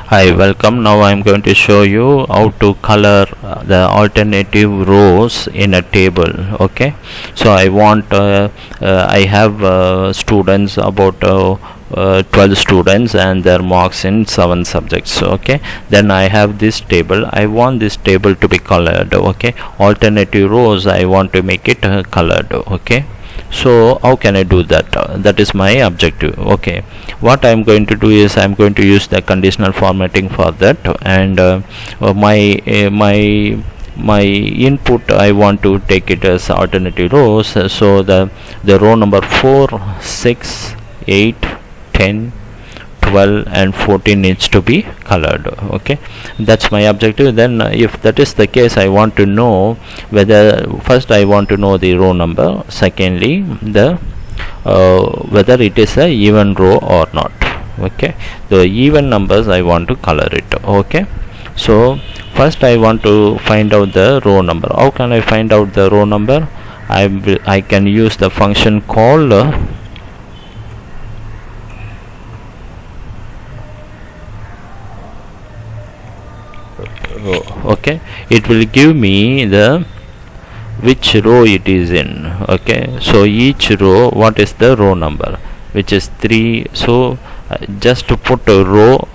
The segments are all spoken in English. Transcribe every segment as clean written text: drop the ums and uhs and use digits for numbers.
Hi, welcome. Now I am going to show you how to color the alternative rows in a table. Okay, so I have students about 12 students and their marks in 7 subjects. Okay, then I have this table. I want this table to be colored. Okay, alternative rows I want to make it colored. Okay, so how can I do that? That is my objective. Okay, what I am going to do is I am going to use the conditional formatting for that, and my input I want to take it as alternative rows. So the row number 4, 6, 8, 10, 12 and 14 needs to be colored. Okay, that's my objective. Then if that is the case, I want to know whether first I want to know the row number, secondly the whether it is a even row or not. Okay, the even numbers I want to color it. Okay, so first I want to find out the row number. How can I find out the row number? I can use the function called okay, it will give me the which row it is in. Okay, so each row, what is the row number, which is 3. So just to put a row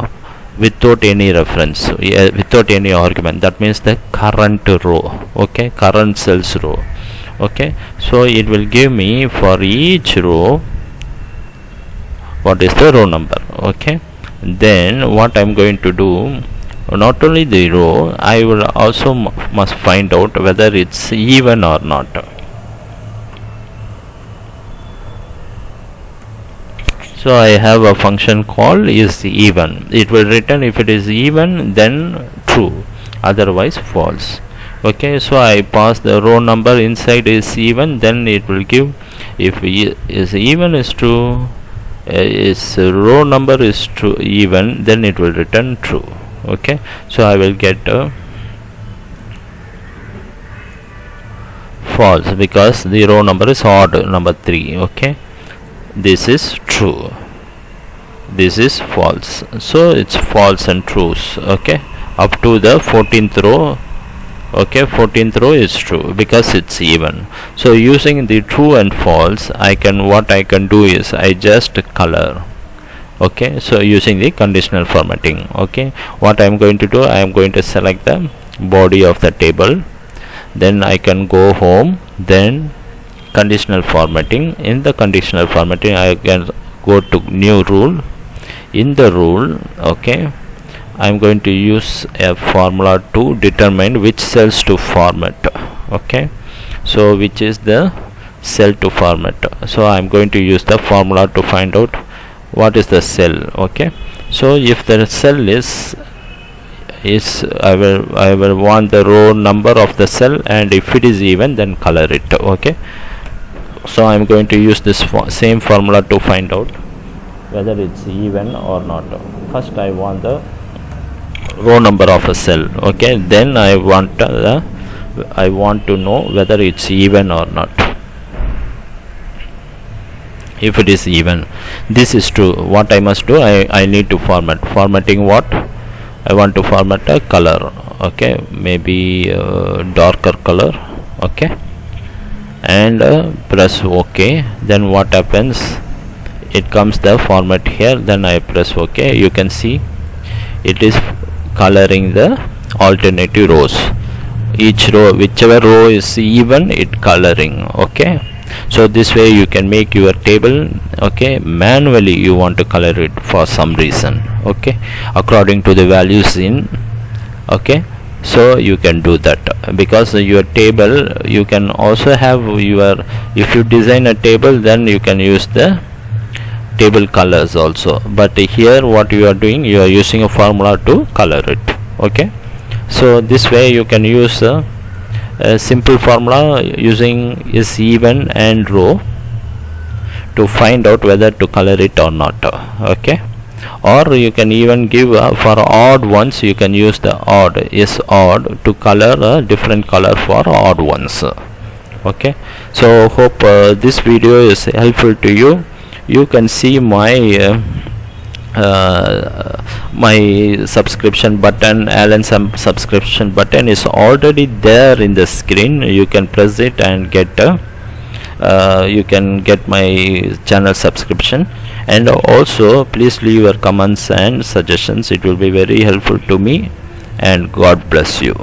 without any reference, without any argument, that means the current row. Okay, current cells row. Okay, so it will give me for each row what is the row number. Okay, then what I'm going to do, not only the row, I will also must find out whether it's even or not. So I have a function called iseven. It will return if it is even, then true, otherwise false. Okay, so I pass the row number inside iseven, then it will give, if iseven is true, is row number is true even, then it will return true. Okay, so I will get false because the row number is odd, number 3. Okay, this is true, this is false, so it's false and trues. Okay, up to the 14th row. Okay, 14th row is true because it's even. So using the true and false, what I can do is I just color. Okay, so using the conditional formatting. Okay, what I am going to do, I am going to select the body of the table, then I can go home, then conditional formatting. In the conditional formatting, I can go to new rule. In the rule, okay, I am going to use a formula to determine which cells to format. Okay, so which is the cell to format. So I am going to use the formula to find out what is the cell. Okay, so if the cell is I will want the row number of the cell, and if it is even, then color it. Okay, so I am going to use this same formula to find out whether it's even or not. First I want the row number of a cell. Okay, then I want to know whether it's even or not. If it is even, this is true. What I must do, I need to formatting what I want to format a color. Okay, maybe darker color. Okay, and press OK. Then what happens, it comes the format here, then I press OK. You can see it is coloring the alternative rows. Each row, whichever row is even, it coloring. Okay, so this way you can make your table. Okay, manually you want to color it for some reason. Okay, according to the values in. Okay, so you can do that because your table, you can also have your, if you design a table, then you can use the table colors also, but here what you are doing, you are using a formula to color it. Okay, so this way you can use a simple formula using iseven and row to find out whether to color it or not. Okay, or you can even give for odd ones, you can use the isodd to color a different color for odd ones. Okay, so hope this video is helpful to you. You can see my my subscription button, Alan's subscription button is already there in the screen. You can press it and get you can get my channel subscription. And also please leave your comments and suggestions, it will be very helpful to me, and God bless you.